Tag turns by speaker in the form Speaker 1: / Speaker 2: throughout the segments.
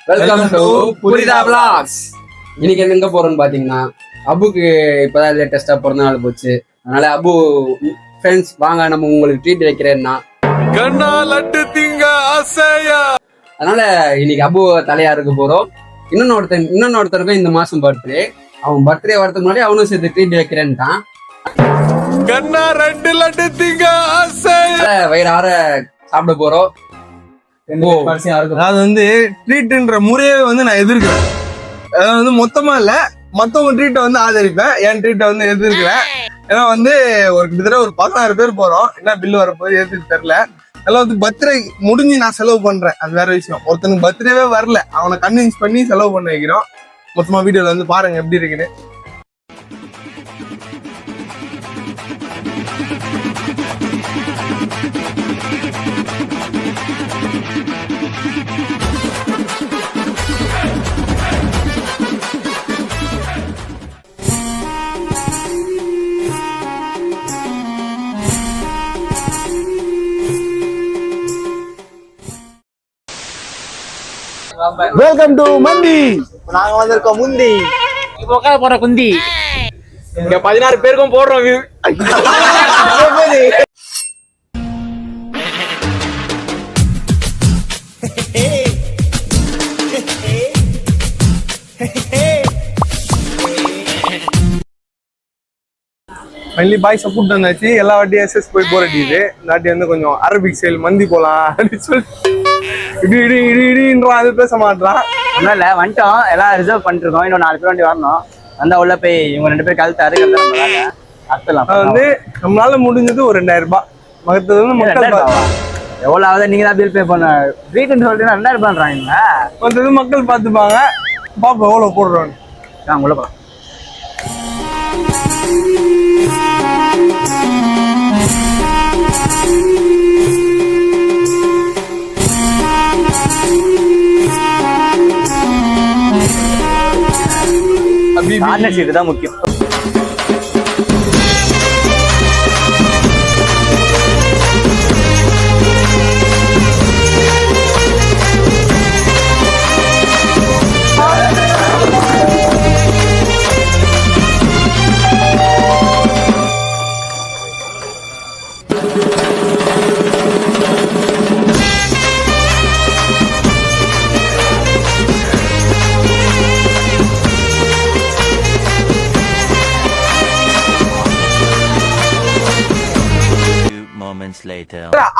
Speaker 1: Welcome to புரிதா vlogs. இன்னைக்கு எங்க போறோம்னு பாத்தீங்கன்னா, அபுக்கு இப்பதான் லேட்டஸ்டா பிறந்த நாள் போச்சு. அதனால அபு ஃப்ரெண்ட்ஸ் வாங்க நம்ம உங்களுக்கு ட்ரீட் வைக்கிறேன்னா அதனால இன்னைக்கு அபு தலையாருக்கு போறோம். இன்னொருத்தருக்கும் இந்த மாசம் பர்த்டே. அவன் பர்த்டே வரதுக்கு முன்னாடி அவனும் சேர்த்து ட்ரீட் வைக்கிறேன்ட்டான். வயிறார சாப்பிட போறோம்.
Speaker 2: அது வந்து ட்ரீட்ன்ற முறையே வந்து நான் எதிர்க்கிறேன். அதாவது வந்து மொத்தமா இல்ல, மத்தவங்க ட்ரீட்டை வந்து ஆதரிப்பேன், என் ட்ரீட்டை வந்து எதிர்க்கிறேன். ஏன்னா வந்து ஒரு கிட்டத்தட்ட ஒரு 16 பேர் போறோம். என்ன பில்லு வரப்போது எதுக்கு தெரியல. அதெல்லாம் வந்து பர்த்டே முடிஞ்சு நான் செலவு பண்றேன், அது வேற விஷயம். ஒருத்தனுக்கு பர்த்டேவே வரல, அவனை கன்வின்ஸ் பண்ணி செலவு பண்ண வைக்கிறோம். மொத்தமா வீடியோல வந்து பாருங்க எப்படி இருக்குன்னு. வெல்கம் டு மந்தி. நாங்க வந்திருக்கோம் முந்தி.
Speaker 3: இப்போ உட்கார போற குந்தி.
Speaker 2: இங்க 16 பேருக்கும் போடுறோம். மென்லி பாய்ஸ் கூப்பிட்டு வந்தாச்சு. எல்லா வாட்டியும் எஸ்எஸ் போய் போர் அடிக்குது. இந்த வாட்டி வந்து கொஞ்சம் அரபிக் ஸ்டைல் மந்தி போலாம் அப்படின்னு சொல்லி இடின்றான். அது பேச மாட்டான்.
Speaker 3: ஒன்றும் இல்லை, வந்துட்டோம், எல்லாம் ரிசர்வ் பண்ணிட்டு இருக்கோம். இன்னும் 4 பேர் வண்டி வரணும். வந்தா உள்ள போய் இவங்க 2 பேர் கழுத்தாரு அத்தலாம்.
Speaker 2: அது வந்து நம்மளால முடிஞ்சது ஒரு 2000 ரூபாய். மகத்தது வந்து மக்கள்
Speaker 3: எவ்வளோ ஆகுது, நீங்க தான் பில் பே பண்ண. ட்ரீட்னு சொல்லிட்டு 2000 பண்றாங்க.
Speaker 2: மற்றது மக்கள் பார்த்துப்பாங்க. பாப்பா எவ்வளவு போடுறோன்னு
Speaker 3: நாங்கள் உள்ள போகலாம். கார்னர் சீட்டு தான் முக்கியம்.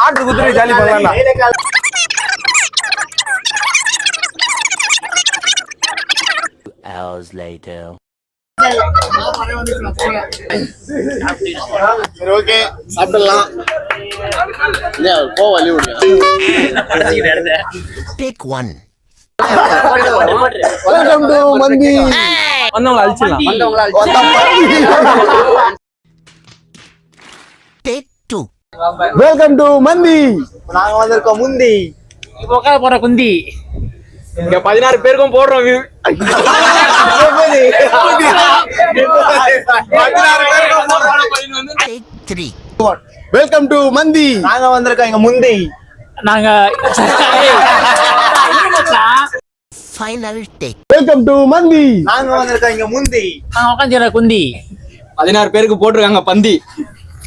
Speaker 2: ஆட்டு குதிரை ஜாலி பண்ணலாம்.
Speaker 4: Hours later.
Speaker 2: சரி, ஓகே, சாப்பிடலாம். போவலி விடுங்க.
Speaker 4: Take one.
Speaker 2: வெல்கம் டு மந்தி. வந்தவங்க அழிச்சிடலாம்.
Speaker 4: Take two.
Speaker 2: வெல்கம் டு மந்தி. நாங்க வந்திருக்கோம் முந்தி.
Speaker 3: இப்போ உட்கார போற குந்தி.
Speaker 2: இங்க 16 பேருக்கும் போடுறோம்.
Speaker 4: Take three.
Speaker 2: வெல்கம் டு மந்தி. நாங்க வந்திருக்கோம் இங்க முந்தி.
Speaker 3: நாங்க
Speaker 4: Final take.
Speaker 2: வெல்கம் டு மந்தி. நாங்க வந்திருக்கோம் இங்க முந்தி.
Speaker 3: நாங்க உட்காந்துற குந்தி.
Speaker 1: 16 பேருக்கு போட்டிருக்காங்க பந்தி.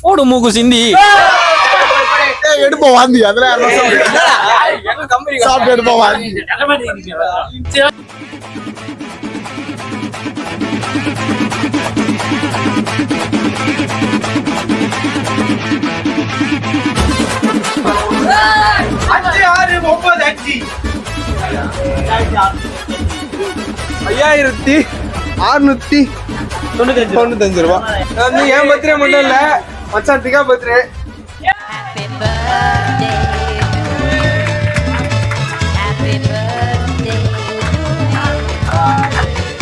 Speaker 3: ஓடு மூக்கு சிந்தி.
Speaker 2: எடுப்போம் வாந்தி. அதுல சாப்பிட்டு எடுப்போம் வாந்தி. $5,695 ரூபாய். வந்து என் பர்த்டே மட்டும் இல்ல, மச்சான் திகா birthday.
Speaker 5: Happy birthday to you. Happy birthday to you.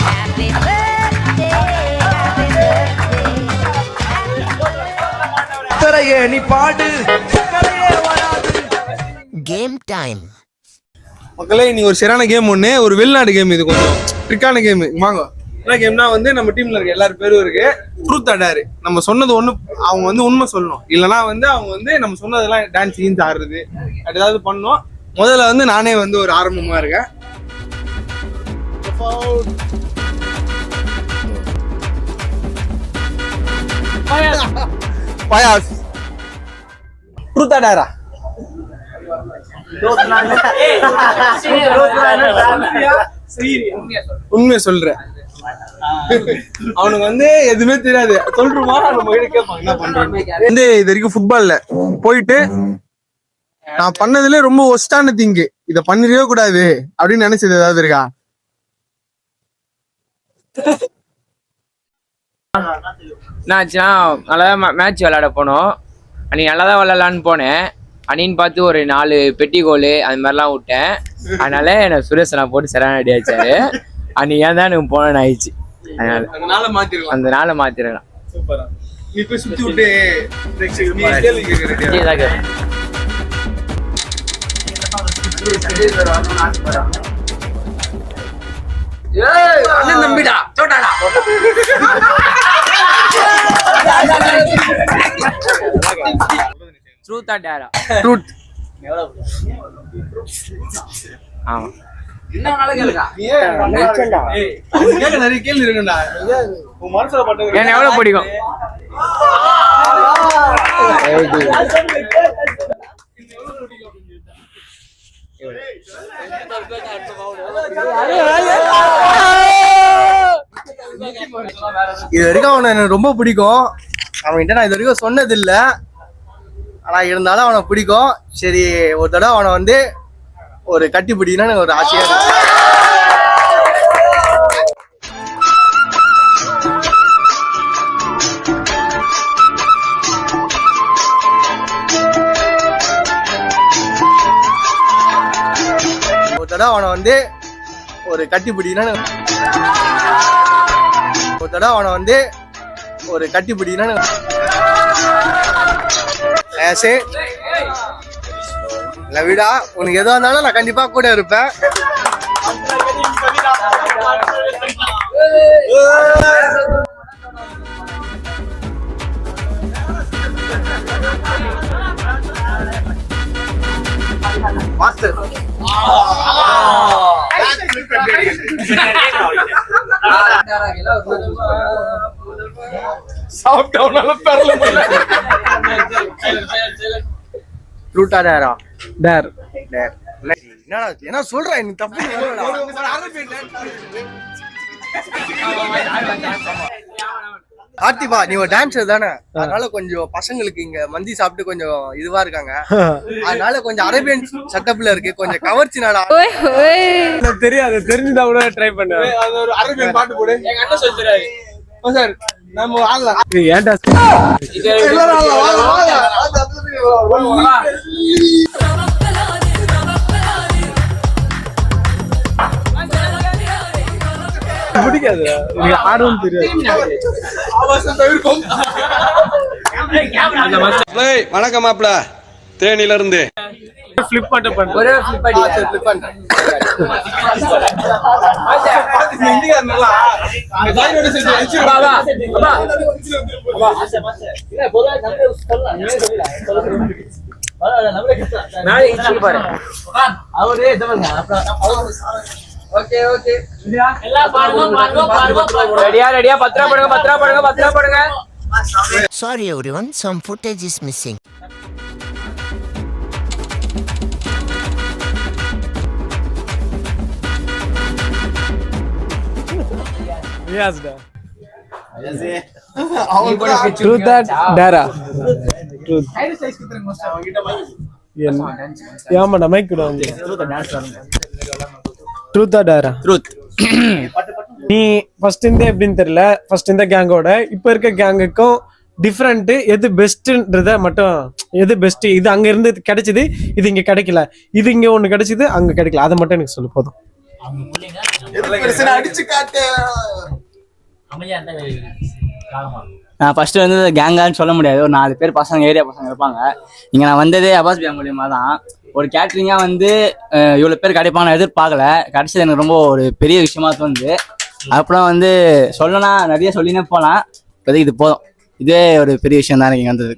Speaker 5: Happy birthday, happy birthday.
Speaker 2: தரையே நீ பாடு.
Speaker 4: Game time.
Speaker 2: மக்களே, இன்னைக்கு ஒரு சரியான கேம் ஒண்ணு, ஒரு வெளிநாடு கேம். இது கொஞ்சம் ட்ரிக்கான கேம். வாங்க. என்ன கேம்னா வந்து நம்ம டீம்ல இருக்க எல்லாரும் பேரும் இருக்கு. ட்ரூத் அடாரு. நம்ம சொன்னது ஒண்ணு அவங்க வந்து உண்மை சொல்லணும். இல்லைன்னா வந்து அவங்க வந்து நம்ம சொன்னதெல்லாம் டான்ஸ் கீன்ஸ் ஆடுறது அது ஏதாவது பண்ணோம். முதல்ல வந்து நானே வந்து ஒரு ஆரம்பமா இருக்கேன். பயாஸ். ட்ரூத்தா டேரா? உண்மையை சொல்றேன். அவனுக்கு வந்து எதுவுமே தெரியாது. சொல்றோமா நம்ம கிட்ட கேட்பாங்க என்ன பண்றோம். வந்து இது வரைக்கும் ஃபுட்பால்ல போயிட்டு நான் பண்ணதுல ரொம்ப ஒஸ்டான திங்கு, இத பண்ணிடவே கூடாது அப்படின்னு நினைச்சது ஏதாவது இருக்கா?
Speaker 6: என்னாச்சுன்னா நல்லா மேட்ச் விளையாட போனோம். அன்னைக்கு நல்லா தான் விளையாடலான்னு போனேன். அன்னின்னு பார்த்து ஒரு 4 பெட்டி கோல் அது மாதிரிலாம் விட்டேன். அதனால எனக்கு சுரேஷ் நான் போட்டு சரியான அடி ஆச்சாரு. அன்னைக்கு ஏன் தான் எனக்கு போனேன்னு ஆயிடுச்சு.
Speaker 2: அந்த நாளை
Speaker 6: மாத்திரலாம்.
Speaker 2: சூப்பரா. நீ போய் சுத்தி விட்டு கேள்வி கேட்க.
Speaker 1: அண்ணன் தம்பிடா சோட்டாடா.
Speaker 6: ட்ரூத்தா டேரா?
Speaker 2: ட்ரூத்.
Speaker 6: ஆமா.
Speaker 2: நிறைய கேள்வி இருக்குண்டா. உன் மனசுல பட்டது
Speaker 6: என்ன எவ்வளவு பிடிக்கும்?
Speaker 2: இது வரைக்கும் அவனை எனக்கு ரொம்ப பிடிக்கும். அவன்கிட்ட நான் இது வரைக்கும் சொன்னது இல்ல, ஆனா இருந்தாலும் அவனை பிடிக்கும். சரி, ஒரு தடவை அவனை வந்து ஒரு கட்டி பிடிக்கணும்னு எனக்கு ஒரு ஆசையா இருக்கு. ஒரு தடவை அவனை வந்து ஒரு கட்டி பிடிக்கணும்னு விடா. உனக்கு எதுவா இருந்தாலும் நான் கண்டிப்பா கூட இருப்பேன். மாஸ்டர் ட்ரூத்தா டேரா? டேர். என்ன சொல்ற நீ? தப்பு. ஆர்த்திபா, நீ ஒரு டான்ஸர் தானே, அதனால கொஞ்சம் பசங்களுக்கு இங்க மந்தி சாப்பிட்டு கொஞ்சம் இதுவா இருக்காங்க. அதனால கொஞ்சம் அரேபியன் செட்டப்ல இருக்கு, கொஞ்சம் கவர்ச்சி நாடா.
Speaker 3: தெரியாது, தெரிஞ்சுதான் கூட ட்ரை பண்ணுவேன்.
Speaker 2: அது ஒரு அரேபியன் பாட்டு போடு.
Speaker 6: எங்க அண்ணன் சொல்றாரு
Speaker 2: சார் நம்ம ஆடலாம்.
Speaker 3: ஏன்டா பிடிக்காது, ஆடவும் தெரியாது.
Speaker 7: வணக்கம் மாப்ள, தேனில இருந்து
Speaker 3: ஃபிளிப் மட்டும் பண்ணு.
Speaker 6: ஒரே ஃபிளிப் அடி. ரெடியா? 10 படுங்க.
Speaker 4: Sorry everyone, some footage is missing.
Speaker 3: Truth டேரா? ஏமாடா மைக் விடுவாங்க. ட்ரூத்தா டேரா? ட்ரூத். நீ ஃபர்ஸ்ட் இந்த எப்படின்னு தெரியல, ஃபர்ஸ்ட் இந்த கேங்கோட இப்ப இருக்க கேங்குக்கும் டிஃப்ரெண்ட், எது பெஸ்ட்ன்றத மட்டும், எது பெஸ்ட், இது அங்க இருந்து கிடைச்சது, இது இங்க கிடைக்கல, இது இங்க ஒண்ணு கிடைச்சது அங்க கிடைக்கல, அதை மட்டும் எனக்கு சொல்லு போதும். நான் ஃபர்ஸ்ட் வந்து கேங்கான்னு சொல்ல முடியாது, ஒரு 4 பேர் பசங்க, ஏரியா பசங்க இருப்பாங்க. இங்க நான் வந்ததே அபாஸ் பியா மூலியமா தான். ஒரு கேட்ரிங்கா வந்து இவ்வளவு பேர் கிடைப்பாங்க நான் எதிர்பார்க்கல, கிடைச்சது எனக்கு ரொம்ப ஒரு பெரிய விஷயமா தோணுது. அப்புறம் வந்து சொல்லனா நிறைய சொல்லினே போலாம், இப்போதைக்கு இது போதும். இதே ஒரு பெரிய விஷயம் தான் எனக்கு வந்தது.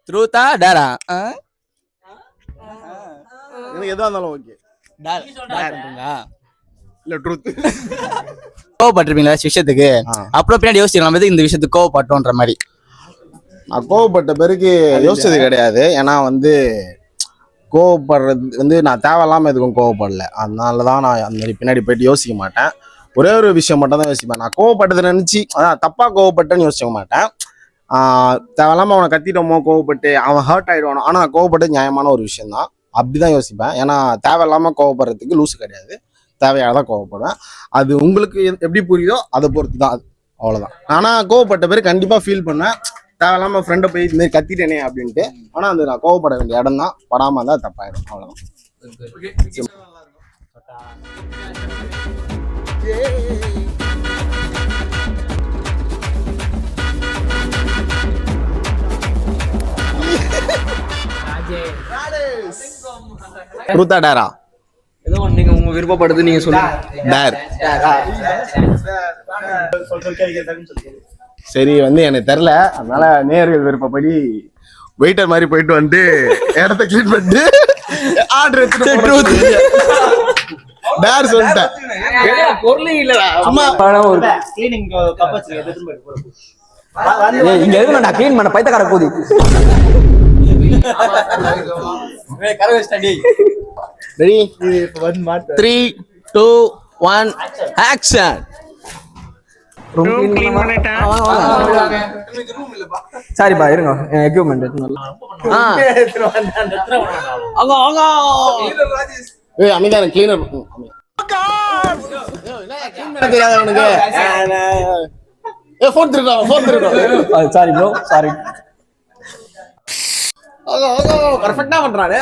Speaker 3: ட்ரூத்தா டேரா
Speaker 2: எனக்கு எதா இருந்தாலும் ஓகே. இல்ல ட்ரூத்.
Speaker 3: கோவப்பட்டிருப்பீங்களா விஷயத்துக்கு, அப்புறம் பின்னாடி யோசிச்சு நம்ம எதுக்கு இந்த விஷயத்துக்கு கோவப்பட்டோன்ற மாதிரி?
Speaker 8: நான் கோவப்பட்ட பிறகு யோசிச்சது கிடையாது. ஏன்னா வந்து கோவப்படுறது வந்து நான் தேவையில்லாமல் எதுக்கும் கோவப்படல. அதனால தான் நான் அந்த மாதிரி பின்னாடி போயிட்டு யோசிக்க மாட்டேன். ஒரே ஒரு விஷயம் மட்டும் தான் யோசிப்பேன். நான் கோவப்பட்டதை நினச்சி அதான் தப்பாக கோவப்பட்டேன்னு யோசிக்க மாட்டேன். தேவையில்லாமல் அவனை கத்திட்டோமோ கோவப்பட்டு அவன் ஹர்ட் ஆகிடுவானோ. ஆனால் கோவப்பட்டது நியாயமான ஒரு விஷயம் தான், அப்படி தான் யோசிப்பேன். ஏன்னா தேவையில்லாமல் கோவப்படுறதுக்கு லூசு கிடையாது, தேவையாக தான் கோவப்படுவேன். அது உங்களுக்கு எப்படி புரியுதோ அதை பொறுத்து தான், அது அவ்வளோதான். ஆனால் கோவப்பட்ட பிறகு கண்டிப்பாக ஃபீல் பண்ணேன், தேவையில்லாமல் ஃப்ரெண்டை போய் இந்த மாதிரி கத்திட்டேனே அப்படின்ட்டு. ஆனால் அது நான் கோவப்பட வேண்டிய இடம் தான், படாமல் இருந்தால் தப்பாயிடும், அவ்வளோதான். ட்ரூத்தா டேரா?
Speaker 1: ஏதோ நீங்க உங்க விருப்பப்படுது நீங்க சொல்லுங்க.
Speaker 8: டேர். சரி வந்து எனக்கு தெரில, அதனால நேயர்கள் விருப்பப்படி வெயிட்டர் மாதிரி போயிட்டு வந்து இடத்த கிளீன் பண்ணிட்டு ஆர்டர் எடுத்துட்டு டேர் சொல்லிட்டேன்.
Speaker 1: பொருளே இல்லடா.
Speaker 8: அம்மா
Speaker 3: கிளீனிங் கப் வச்சிருக்கேன்,
Speaker 1: இங்க எதுக்கு நான் க்ளீன் பண்ண பைத்தக்கார போகுது.
Speaker 8: Ready 3 2 1 action.
Speaker 1: சாரிப்பா இருங்க, எக்யூப்மெண்ட்
Speaker 8: ஏய் அமிதான கிளீனர் தெரியாத உனக்கு. ஏ ஃபோன் திருடா.
Speaker 1: Sorry bro, sorry.
Speaker 8: பர்ஃபெக்ட்டா பண்றானே.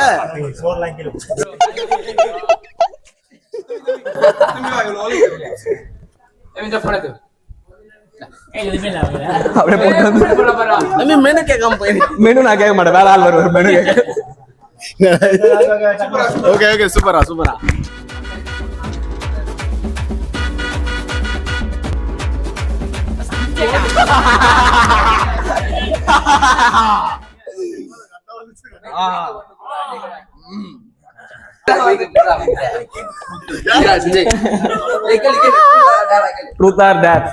Speaker 8: மெனு கேட்காம போயிரு.
Speaker 1: மெனு நான் கேட்க மாட்டேன், வேற ஆள் வருவார் மெனு கேட்க.
Speaker 8: ஓகே ஓகே சூப்பரா சூப்பரா.
Speaker 1: Truth or dare?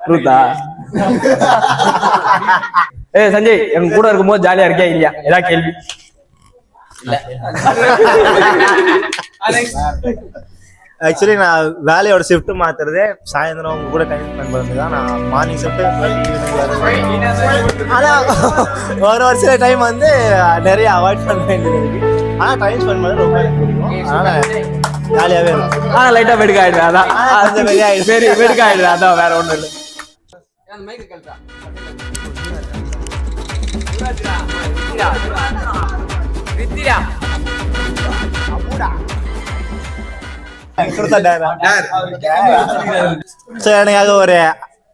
Speaker 1: ட்ரூத்தா? ஏய் சஞ்சய், எங்க கூட இருக்கும்போது ஜாலியா இருக்கியா இல்லையா? ஏதாவது கேள்வி?
Speaker 9: ஆக்சுவலி நான் வேலையோட ஷிஃப்ட் மாத்துறதே சாயந்தரம் உங்க கூட டைம் ஸ்பெண்ட் பண்ணுறது தான். நான் மார்னிங் ஷிஃப்ட் ஆனால் ஒரு சில டைம் வந்து நிறைய அவாய்ட் பண்ண வேண்டியது இருக்கு. ஆனால் டைம் ஸ்பெண்ட் பண்ண ரொம்ப எனக்கு பிடிக்கும், அதனால ஜாலியாகவே இருக்கும்.
Speaker 1: லைட்டா வெடுக்க ஆயிடுது, அதான்
Speaker 9: அந்த வெளியே ஆயிடுச்சு.
Speaker 1: சரி வெடுக்க ஆயிடுது, அதான் வேற ஒண்ணும் இல்லை.
Speaker 9: ஸோ எனக்காக ஒரு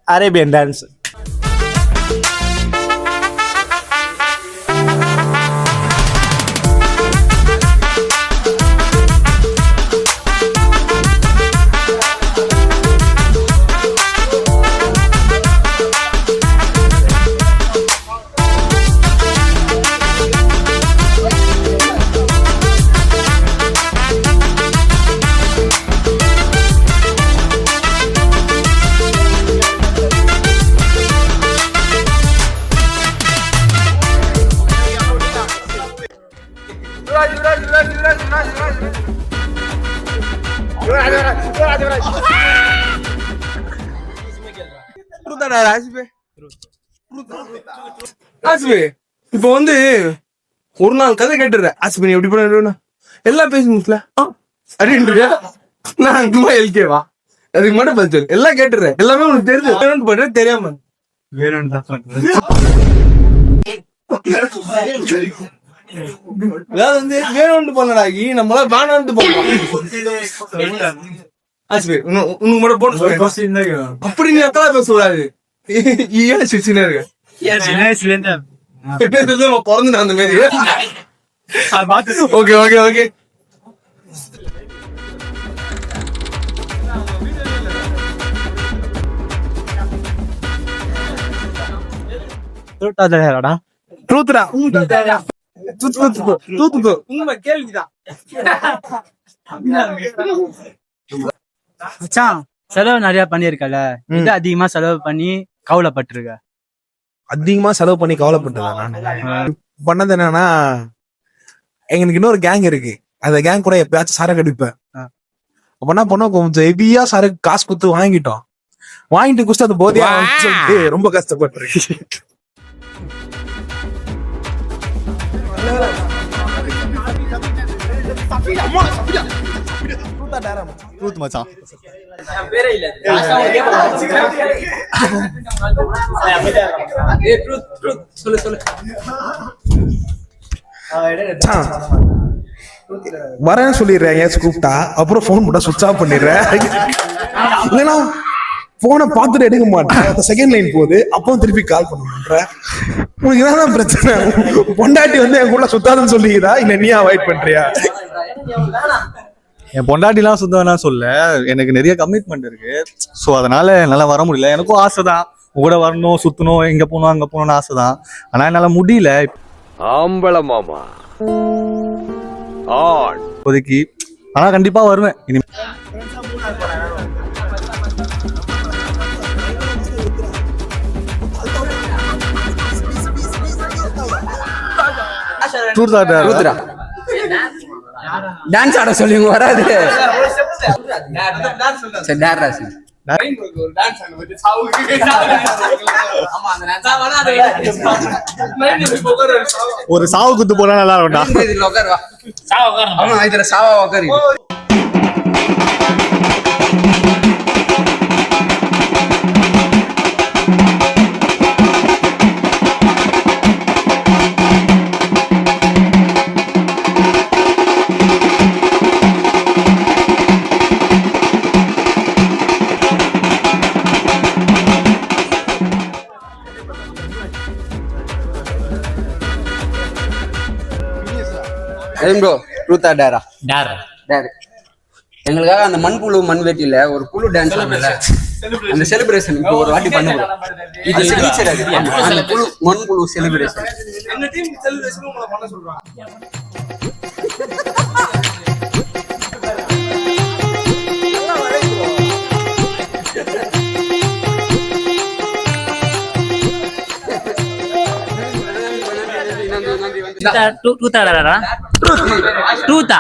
Speaker 9: அரேபியன் டான்ஸ்.
Speaker 2: இப்ப வந்து ஒரு நாள் கதை கேட்டுற ஆசிபி எப்படி பண்ண எல்லாம் பேசி முடியல அப்படின்றியா? நான் எல்கேவா அதுக்கு மட்டும் பதில் சொல்லு. எல்லாம் கேட்டுறேன், எல்லாமே உனக்கு தெரிஞ்சு வேணும்னு பண்ற தெரியாம அதாவது வந்து வேணும்னு பண்ணடாகி நம்மள வேணான்ட்டு பண்ணலாம். ஆசிபி உனக்கு மட்டும் போட்டு அப்படி நீ அக்கா பேசக்கூடாது. ஏன் சின்ன இருக்க பிறந்துட்டேன் அந்த மாதிரி. ஓகே ஓகே ஓகே ட்ரூத்ரா தூத்து உண்மை கேள்விதான்.
Speaker 3: மச்சான் செலவு நிறைய பண்ணிருக்கல, இது அதிகமா செலவு பண்ணி கவலைப்பட்டிருக்க.
Speaker 2: அதிகமா செலவு பண்ணி கவலைப்பட்டதா நான் பண்ணது என்னன்னா, எங்களுக்கு இன்னொரு கேங் இருக்கு. அந்த கேங் கூட எப்பயாச்சும் சரக்கு அடிப்பேன். அப்ப என்ன பண்ணோம், கொஞ்சம் ஹெவியா சரக்கு காசு கொடுத்து வாங்கிட்டு குஸ்ட் அந்த போதையா சொல்லிட்டு ரொம்ப கஷ்டப்பட்டிருக்கு.
Speaker 9: ட்ரூத் மச்சான்.
Speaker 1: சொல்லு
Speaker 2: வரேன்னு சொல்லிடுறேன், ஏன் கூப்பிட்டா அப்புறம் போன் போட்டா சுவிட்ச் ஆஃப் பண்ணிடுறேன். இல்லைன்னா போனை பார்த்துட்டு எடுக்க மாட்டேன். அந்த செகண்ட் லைன் போகுது, அப்போ திருப்பி கால் பண்ண மாட்டேன். உனக்கு என்னதான் பிரச்சனை? பொண்டாட்டி வந்து என் கூட சுத்தாதுன்னு சொல்லிக்கிறா, இல்ல நீ அவாய்ட் பண்றியா?
Speaker 9: என் பொண்டாட்டிலாம் சுத்தம்லாம் சொல்ல, எனக்கு நிறைய கமிட்மெண்ட் இருக்கு. ஸோ அதனால என்னால் வர முடியல. எனக்கும் ஆசை தான், கூட வரணும், சுத்தணும், இங்க போகணும் அங்க போகணும்னு ஆசை தான். ஆனா என்னால முடியல
Speaker 7: ஆம்பள மாமா
Speaker 9: இப்போதைக்கு. ஆனா கண்டிப்பா வருவேன் இனி.
Speaker 1: ட்ரூத்ரா டான்ஸ் ஆட சொல்லி வராது. சரி டேரா சரி
Speaker 9: ஒரு சாவு குத்து போனா நல்லா இருக்கும்டா.
Speaker 1: இதுல உட்காரு வா. ஆமா இதுல சாவா உட்காரு. ப்ரோ ட்ரூத்தா டேரா? டேர். எங்களுக்காக அந்த மண்புழு மண் வெட்டியில ஒரு புழு டான்ஸ் பண்ணல, அந்த செலிப்ரேஷன் இப்போ ஒரு வாட்டி பண்ணுவோம். இது டீச்சர் அந்த புழு மண்புழு செலிப்ரேஷன்.
Speaker 2: எங்க டீம் செலிப்ரேஷன் உங்களை பண்ண சொல்றாங்க.
Speaker 3: ட்ரூத்தா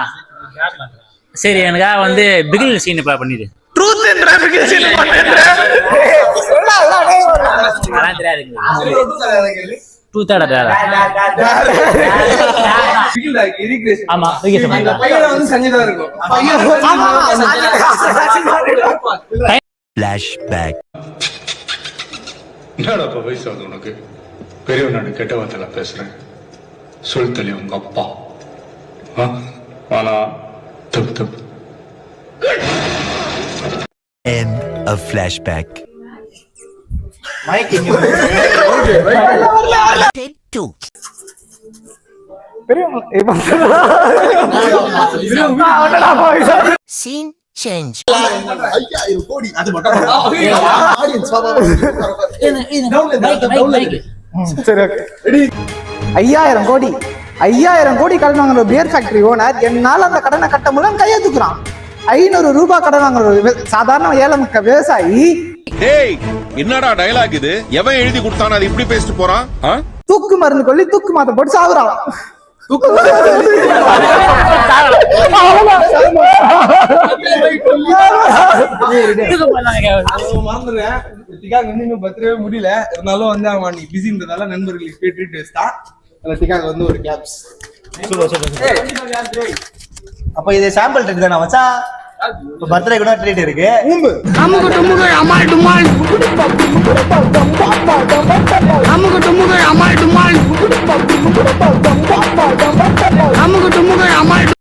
Speaker 3: சரி, எனக்காக வந்து பிகில் சீன் பண்ணிடு. ஆமா
Speaker 10: என்னடா வயசு ஆகுது உனக்கு? பெரியவன் நான் கெட்ட வார்த்தையில பேசுறேன். சொல் தள்ளி உங்க அப்பா. ஆனா தப்பு தப்பு.
Speaker 4: End of flashback. Take two. Scene change.
Speaker 9: 5000 கோடி அது மட்டும் ஆடியன்ஸ்
Speaker 2: சரி ஓகே.
Speaker 11: 5000 கோடி கடன் வாங்குற பியர் ஃபேக்டரி ஓனர் என்னால அந்த கடனை கட்ட முடியல கையை தூக்குறான். 500 ரூபாய் கடன் வாங்குற சாதாரண ஏழை விவசாயி.
Speaker 7: டேய் என்னடா டயலாக் இது? எவன் எழுதி கொடுத்தானே அது இப்படி பேசிட்டு போறான்?
Speaker 11: தூக்கு மருந்து கொல்லி தூக்கு மாத்த போட்டு சாகுறான்.
Speaker 2: பர்த்டே முடியல, இருந்தாலும் வந்து அவன் பிஸின்றதால நண்பர்களுக்கு ட்ரீட் வச்சுட்டான். வந்து ஒரு கேப்ஸ்.
Speaker 9: அப்ப இது சாம்பிள் ட்ரீட் தானே மச்சான்? பர்த்டே கூட ட்ரீட் இருக்கு.